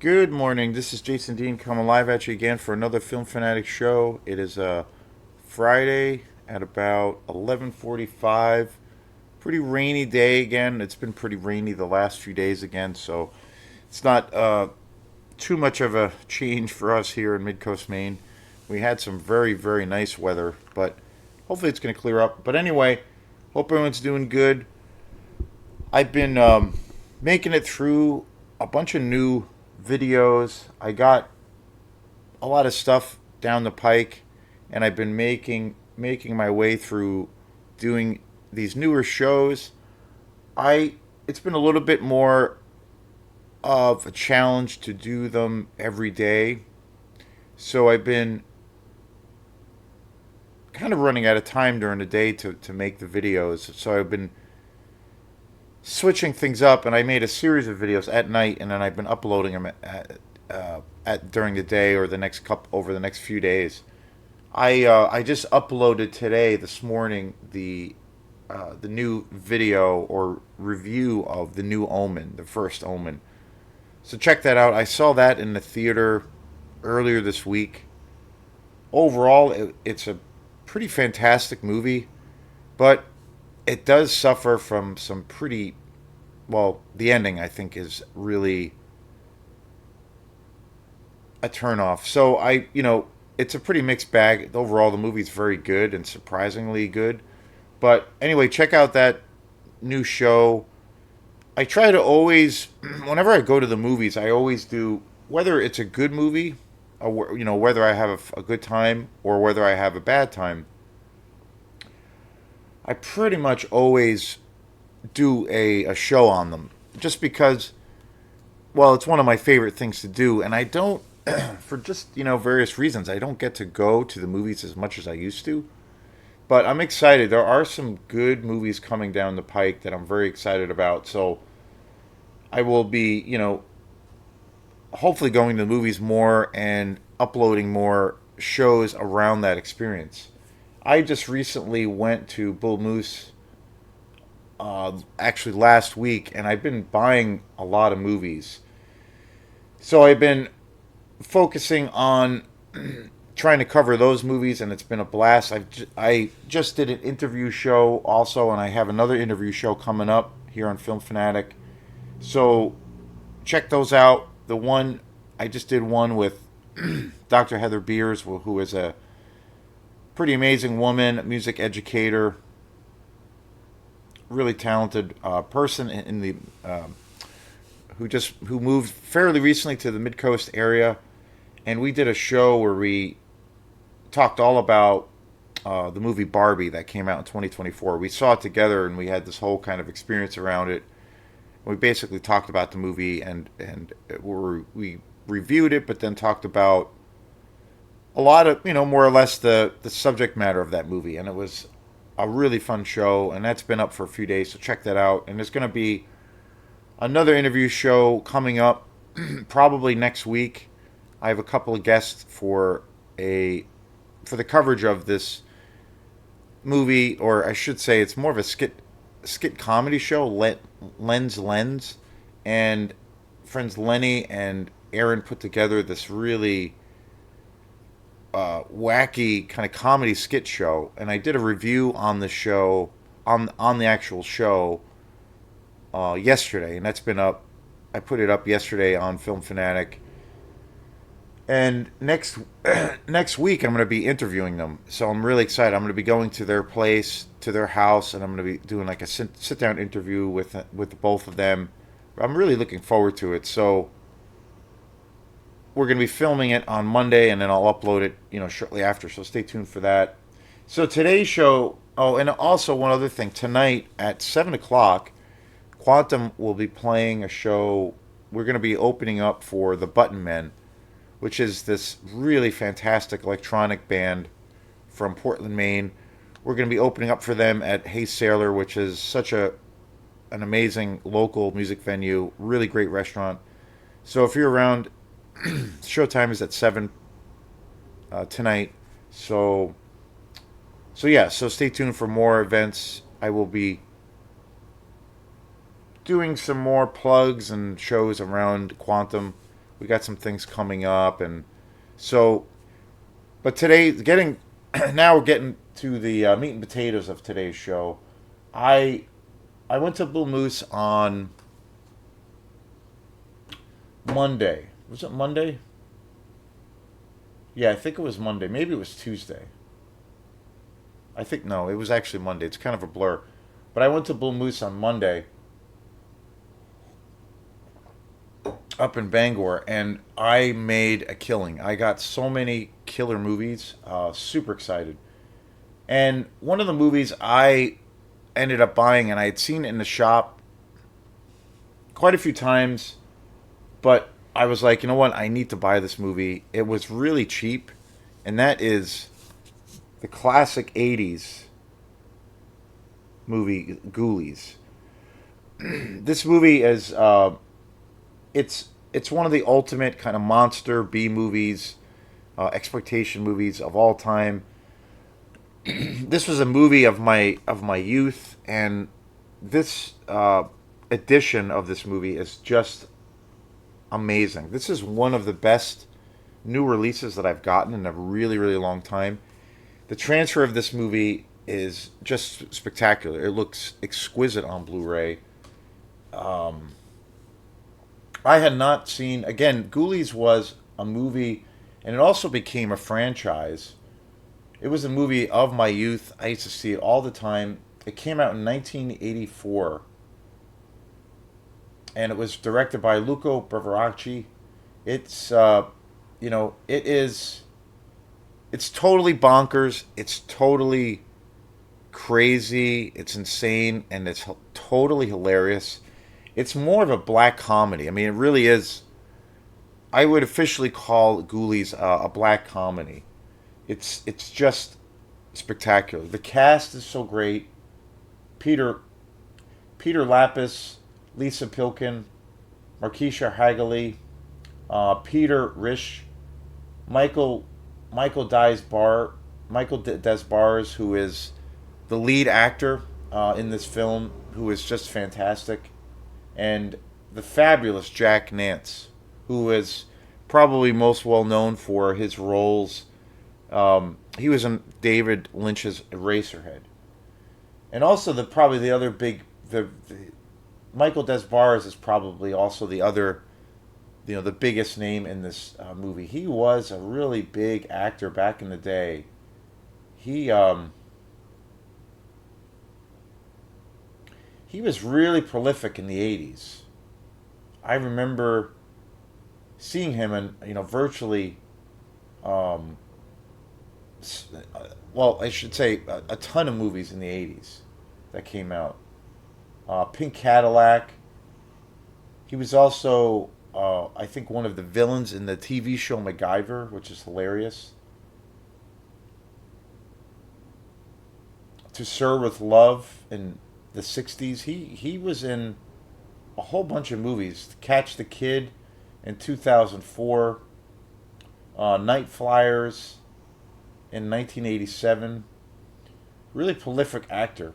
Good morning. This is Jason Dean coming live at you again for another Film Fanatic show. It is Friday at about 11:45. Pretty rainy day again. It's been pretty rainy the last few days again, so it's not too much of a change for us here in Mid-Coast Maine. We had some very nice weather, but hopefully it's going to clear up. But anyway, hope everyone's doing good. I've been making it through a bunch of new videos. I got a lot of stuff down the pike, and I've been making my way through doing these newer shows. I It's been a little bit more of a challenge to do them every day. So I've been kind of running out of time during the day to make the videos. So I've been switching things up, and I made a series of videos at night, and then I've been uploading them at during the day or the next couple over the next few days. I just uploaded today this morning the new video or review of the new Omen, the first Omen. So check that out. I saw that in the theater earlier this week. Overall, it's a pretty fantastic movie, but it does suffer from some pretty well. The ending, I think, is really a turnoff. So it's a pretty mixed bag. Overall, the movie's very good and surprisingly good. But anyway, check out that new show. I try to always, whenever I go to the movies, I always do, whether it's a good movie, or whether I have a good time or whether I have a bad time. I pretty much always do a show on them, just because, well, it's one of my favorite things to do, and I don't, for just various reasons, I don't get to go to the movies as much as I used to. But I'm excited. There are some good movies coming down the pike that I'm very excited about. So I will be, hopefully going to the movies more and uploading more shows around that experience. I just recently went to Bull Moose, actually last week, and I've been buying a lot of movies. So I've been focusing on trying to cover those movies, and it's been a blast. I just did an interview show also, and I have another interview show coming up here on Film Fanatic. So check those out. The one I just did one with Dr. Heather Beers, who is a pretty amazing woman, music educator, really talented person in the who moved fairly recently to the Mid Coast area, and we did a show where we talked all about the movie Barbie that came out in 2024. We saw it together, and we had this whole kind of experience around it. We basically talked about the movie, and we reviewed it, but then talked about a lot of more or less the subject matter of that movie, and it was a really fun show, and that's been up for a few days. So check that out. And there's going to be another interview show coming up probably next week. I have a couple of guests a for the coverage of this movie, or I should say, it's more of a skit comedy show. Lens, and friends Lenny and Aaron put together this really wacky kind of comedy skit show, and I did a review on the show on the actual show yesterday, and that's been up. I put it up yesterday on Film Fanatic. And next week, I'm going to be interviewing them, so I'm really excited. I'm going to be going to their place, to their house, and I'm going to be doing like a sit down interview with both of them. I'm really looking forward to it. So we're going to be filming it on Monday, and then I'll upload it, shortly after. So stay tuned for that. So today's show. Oh, and also one other thing. Tonight at 7 o'clock, Quantum will be playing a show. We're going to be opening up for the Button Men, which is this really fantastic electronic band from Portland, Maine. We're going to be opening up for them at Hey Sailor, which is such an amazing local music venue, really great restaurant. So if you're around, showtime is at 7 tonight. So yeah, so stay tuned for more events. I will be doing some more plugs and shows around Quantum. We got some things coming up, and so. But today, getting now we're getting to the meat and potatoes of today's show. I I went to Blue Moose on Monday. Was it Monday? Yeah, I think it was Monday. Maybe it was Tuesday. I think no, it was actually Monday. It's kind of a blur. But I went to Blue Moose on Monday up in Bangor, and I made a killing. I got so many killer movies. Super excited. And one of the movies I ended up buying, and I had seen it in the shop quite a few times, but I was like, you know what? I need to buy this movie. It was really cheap, and that is the classic '80s movie Ghoulies. This movie is it's one of the ultimate kind of monster B movies, exploitation movies of all time. This was a movie of my youth, and this edition of this movie is just amazing. This is one of the best new releases that I've gotten in a really really long time. The transfer of this movie is just spectacular. It looks exquisite on Blu-ray. I had not seen again. Ghoulies was a movie, and it also became a franchise. It was a movie of my youth. I used to see it all the time. It came out in 1984, and it was directed by Luca Brevacci. It's it is it's totally bonkers. It's totally crazy. It's insane, and it's totally hilarious. It's more of a black comedy. I mean, it really is. I would officially call Ghoulies a black comedy. It's just spectacular. The cast is so great. Peter Peter Lapis, Lisa Pilkin, Markeisha Hagley, Peter Risch, Michael Michael Dies Bar Michael Des Bars, who is the lead actor in this film, who is just fantastic, and the fabulous Jack Nance, who is probably most well known for his roles. He was in David Lynch's Eraserhead, and also probably the other big the Michael Des Bars is probably also the other, the biggest name in this movie. He was a really big actor back in the day. He he was really prolific in the '80s. I remember seeing him in virtually, um, well, I should say a ton of movies in the '80s that came out. Pink Cadillac. He was also, I think, one of the villains in the TV show MacGyver, which is hilarious. To Sir with Love in the '60s. He was in a whole bunch of movies. Catch the Kid in 2004. Night Flyers in 1987. Really prolific actor.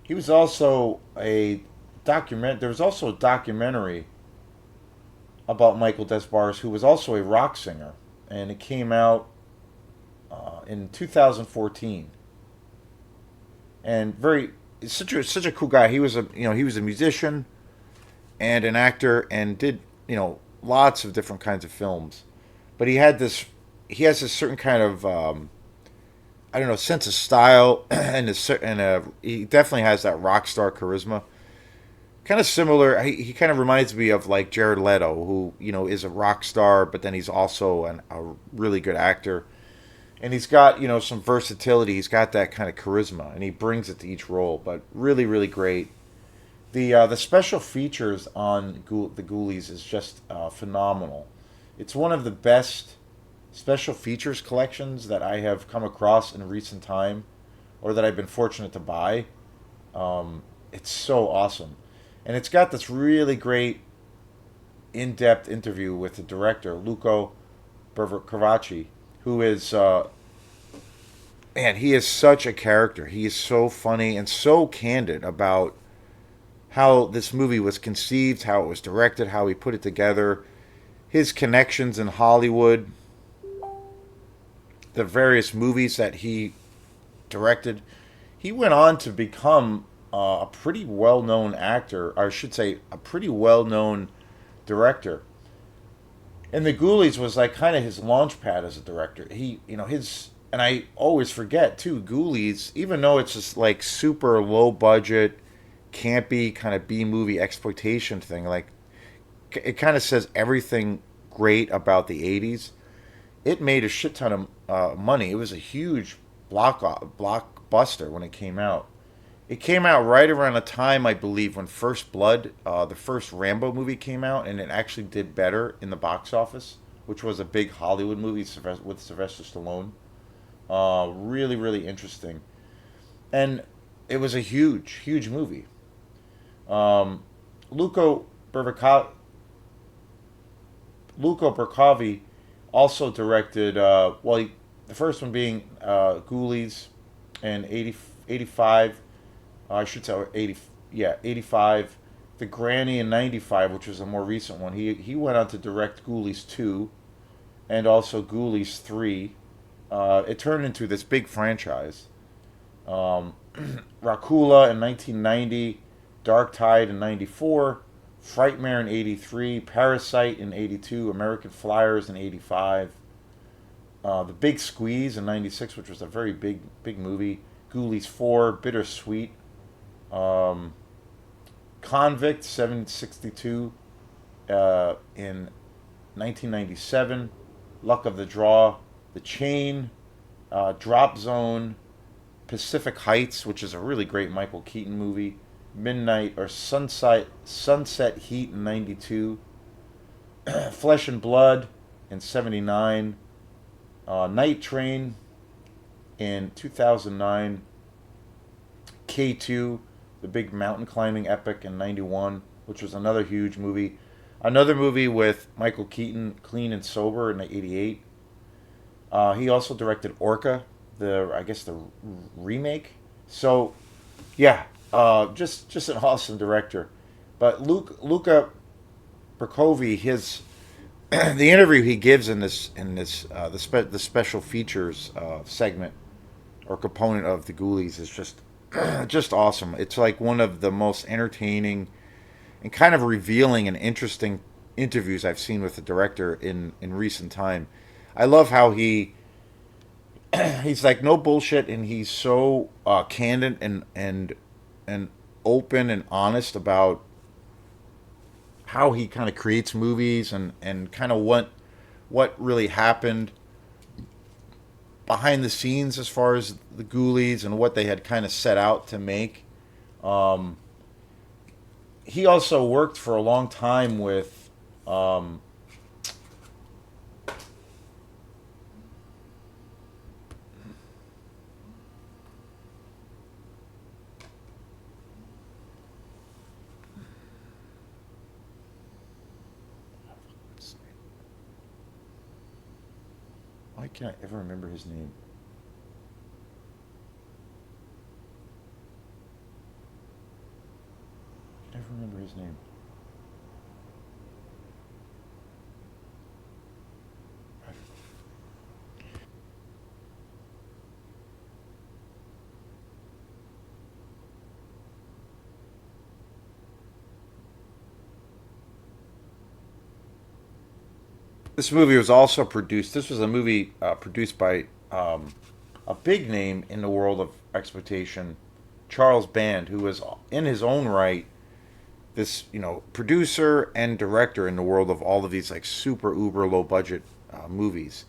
He was also a There was also a documentary about Michael Des Bars, who was also a rock singer, and it came out in 2014. And such a cool guy. He was a musician and an actor, and did lots of different kinds of films. But he has this certain kind of I don't know, sense of style, and he definitely has that rock star charisma. Kind of similar. He kind of reminds me of like Jared Leto, who is a rock star, but then he's also a really good actor, and he's got some versatility. He's got that kind of charisma, and he brings it to each role. But really, really great. The special features on the Ghoulies is just phenomenal. It's one of the best special features collections that I have come across in recent time, or that I've been fortunate to buy. It's so awesome, and it's got this really great in-depth interview with the director Luco Carvacci, who is man, he is such a character. He is so funny and so candid about how this movie was conceived, how it was directed, how he put it together, his connections in Hollywood, the various movies that he directed. He went on to become a pretty well known actor, or I should say, a pretty well known director. And the Ghoulies was like kind of his launch pad as a director. And I always forget too, Ghoulies, even though it's just like super low budget, campy kind of B movie exploitation thing, like it kind of says everything great about the 80s. It made a shit ton of money. It was a huge blockbuster when it came out. It came out right around the time, I believe, when First Blood, the first Rambo movie, came out, and it actually did better in the box office, which was a big Hollywood movie with Sylvester Stallone. Really, really interesting. And it was a huge, huge movie. Um, Luco Bervica- Luco Bercovi also directed, the first one being Ghoulies in 85. I should say 80, yeah, 85. The Granny in 95, which was a more recent one. He went on to direct Ghoulies 2 and also Ghoulies 3. It turned into this big franchise. Um, Rakula in 1990, Dark Tide in 94, Frightmare in 83, Parasite in 82, American Flyers in 85, The Big Squeeze in 96, which was a very big movie, Ghoulies 4, Bittersweet, um, Convict 762 in 1997, Luck of the Draw, The Chain, Drop Zone, Pacific Heights, which is a really great Michael Keaton movie, Midnight or Sunset Heat in 92, Flesh and Blood in 79, Night Train in 2009, K2, the big mountain climbing epic in 91, which was another huge movie. Another movie with Michael Keaton, Clean and Sober in 88. He also directed Orca, the remake. So yeah, just an awesome director. But Luca Percovi, his the interview he gives in the special features segment or component of the Ghoulies is just just awesome. It's like one of the most entertaining and kind of revealing and interesting interviews I've seen with the director in recent time. I love how he's like no bullshit, and he's so candid and open and honest about how he kind of creates movies and kind of what really happened behind the scenes as far as the Ghoulies and what they had kind of set out to make. Um, he also worked for a long time with why can't I ever remember his name? I can never remember his name. This movie was also produced. This was a movie produced by a big name in the world of exploitation, Charles Band, who was in his own right this producer and director in the world of all of these like super uber low budget movies.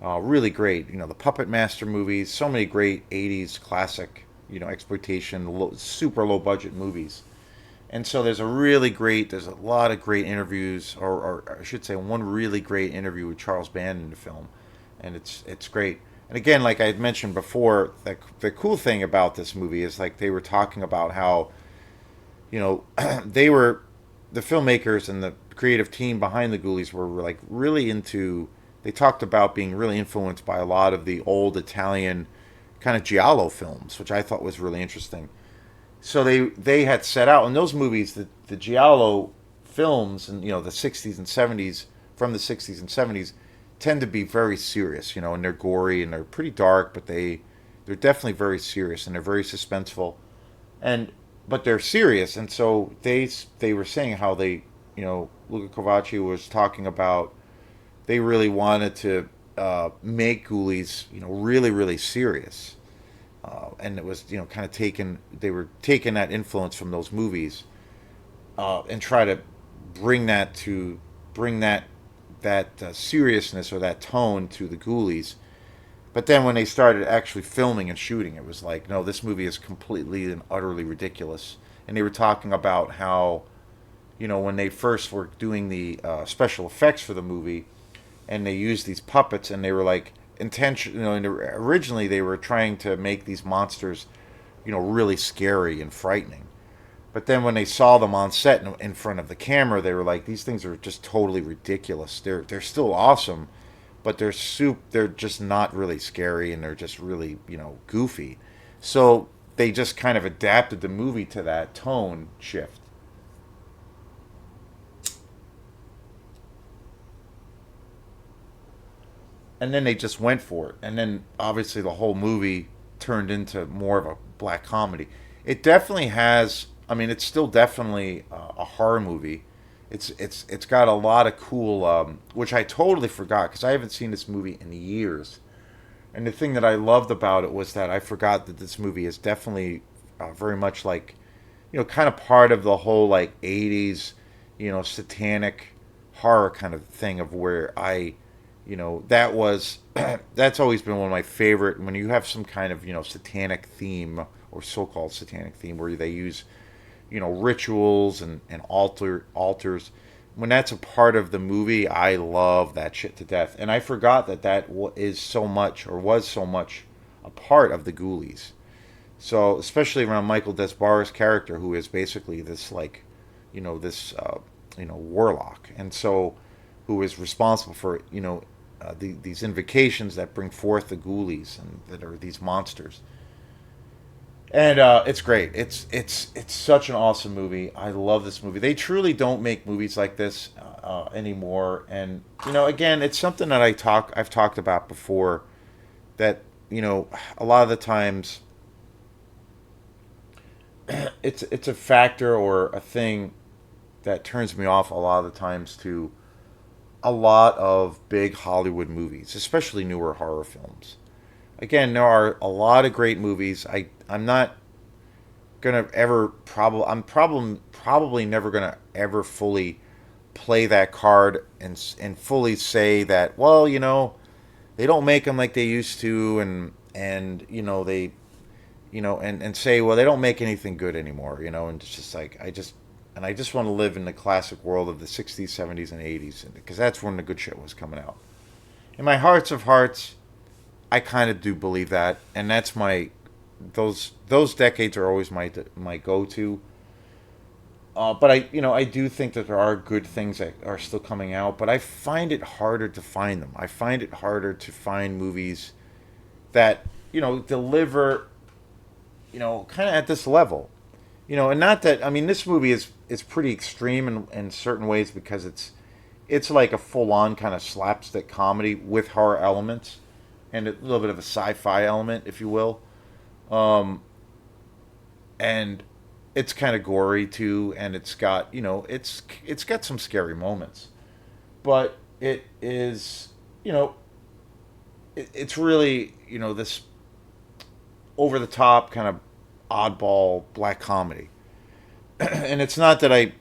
Really great. The Puppet Master movies. So many great '80s classic exploitation super low budget movies. And so there's a lot of great interviews, or I should say, one really great interview with Charles Band in the film, and it's great. And again, like I had mentioned before, the cool thing about this movie is like they were talking about how they were the filmmakers and the creative team behind the Ghoulies were like really into. They talked about being really influenced by a lot of the old Italian kind of giallo films, which I thought was really interesting. So they had set out in those movies, the giallo films, and the 60s and 70s, from the 60s and 70s, tend to be very serious, and they're gory and they're pretty dark, but they're definitely very serious and they're very suspenseful, and but they're serious. And so they were saying how Luca Kovaci was talking about, they really wanted to make Ghoulies, really, really serious. And it was, kind of they were taking that influence from those movies, and try to bring that seriousness or that tone to the Ghoulies. But then when they started actually filming and shooting, it was like, no, this movie is completely and utterly ridiculous. And they were talking about how, when they first were doing the special effects for the movie, and they used these puppets, and they were like intention, originally they were trying to make these monsters, really scary and frightening. But then when they saw them on set in front of the camera, they were like, these things are just totally ridiculous. They're still awesome, but they're just not really scary, and they're just really, goofy. So they just kind of adapted the movie to that tone shift. And then they just went for it. And then obviously the whole movie turned into more of a black comedy. It definitely has. I mean, it's still definitely a horror movie. It's got a lot of cool, which I totally forgot because I haven't seen this movie in years. And the thing that I loved about it was that I forgot that this movie is definitely very much like, kind of part of the whole like '80s, satanic horror kind of thing, of where that was that's always been one of my favorite, when you have some kind of satanic theme, or so-called satanic theme, where they use rituals and altars. When that's a part of the movie, I love that shit to death. And I forgot that is so much, or was so much, a part of the Ghoulies. So especially around Michael Desbarres' character, who is basically this like, this warlock, and so who is responsible for these invocations that bring forth the Ghoulies, and that are these monsters. And it's great. It's such an awesome movie. I love this movie. They truly don't make movies like this anymore. And again, it's something that I've talked about before. That a lot of the times, it's a factor or a thing that turns me off a lot of the times to a lot of big Hollywood movies, especially newer horror films. Again, there are a lot of great movies. I'm not gonna ever probably never gonna ever fully play that card and fully say that, well, they don't make them like they used to, and they and say, well, they don't make anything good anymore, and it's just like, I just want to live in the classic world of the 60s, 70s, and 80s, because that's when the good shit was coming out. In my hearts of hearts, I kind of do believe that, and that's those decades are always my go to. But I do think that there are good things that are still coming out, but I find it harder to find them. I find it harder to find movies that deliver, kind of at this level. And not that, I mean, this movie is pretty extreme in certain ways, because it's like a full on kind of slapstick comedy with horror elements and a little bit of a sci-fi element, if you will. And it's kind of gory too, and it's got it's got some scary moments, but it is it's really this over the top kind of oddball black comedy. And it's not that I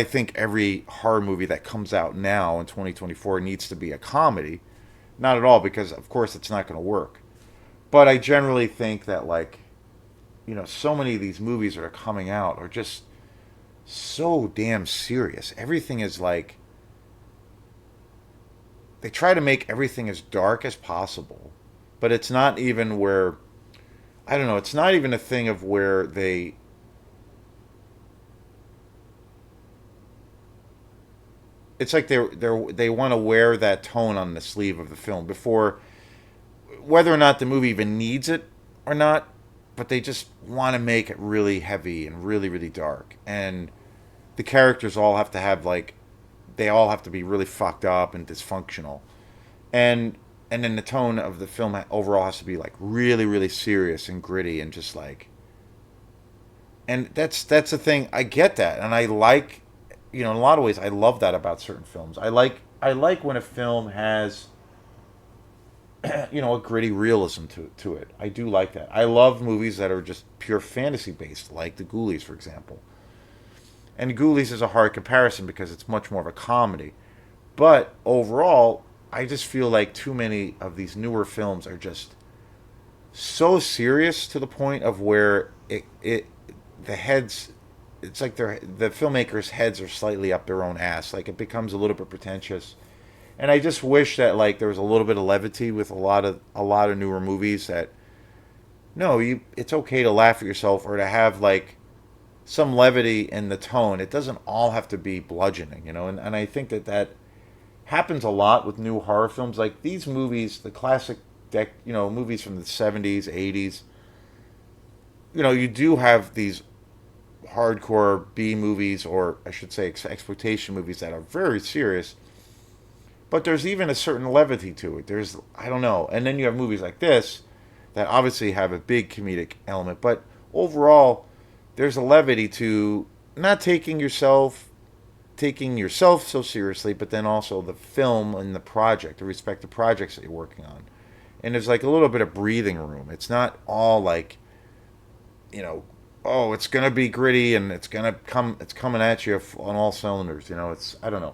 think every horror movie that comes out now in 2024 needs to be a comedy. Not at all, because of course it's not going to work. But I generally think that, like, so many of these movies that are coming out are just so damn serious. Everything is like, they try to make everything as dark as possible, but it's not even where, I don't know, it's not even a thing of where it's like they want to wear that tone on the sleeve of the film before, whether or not the movie even needs it or not. but they just want to make it really heavy and really really dark, and the characters all have to have like they all have to be really fucked up and dysfunctional, and and then the tone of the film overall has to be like really really serious and gritty and just like, and that's the thing. I get that, and I like, in a lot of ways, I love that about certain films. I like when a film has, a gritty realism to it. I do like that. I love movies that are just pure fantasy based, like the Ghoulies, for example. And Ghoulies is a hard comparison because it's much more of a comedy. But overall, I just feel like too many of these newer films are just so serious to the point of where it the heads, it's like the filmmakers' heads are slightly up their own ass. Like it becomes a little bit pretentious, and I just wish that like there was a little bit of levity with a lot of newer movies. That no, it's okay to laugh at yourself or to have like some levity in the tone. It doesn't all have to be bludgeoning, and I think that happens a lot with new horror films. Like these movies, the classic movies from the 70s, 80s. You do have these hardcore B movies, or I should say exploitation movies, that are very serious, but there's even a certain levity to it. There's, I don't know. And then you have movies like this that obviously have a big comedic element, but overall there's a levity to not taking yourself so seriously, but then also the film and the project, the respective projects that you're working on. And there's like a little bit of breathing room. It's not all like, oh, it's gonna be gritty and it's coming at you on all cylinders. It's, I don't know,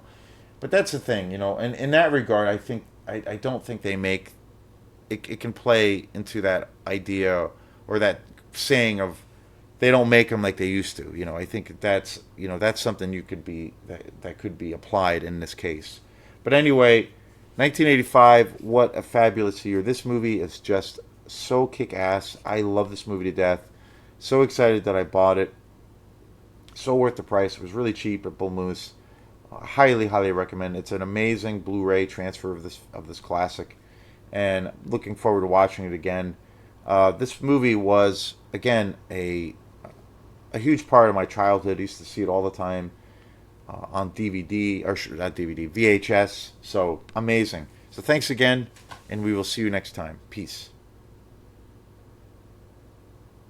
but that's the thing. And in that regard, I don't think they make it. It can play into that idea or that saying of they don't make them like they used to. I think that's something that could be applied in this case. But anyway, 1985, what a fabulous year. This movie is just so kick ass. I love this movie to death. So excited that I bought it. So worth the price. It was really cheap at Bull Moose. Highly, highly recommend. It's an amazing Blu-ray transfer of this classic, and looking forward to watching it again. This movie was again a huge part of my childhood. I used to see it all the time on DVD, or not DVD, VHS. So amazing. So thanks again, and we will see you next time. Peace.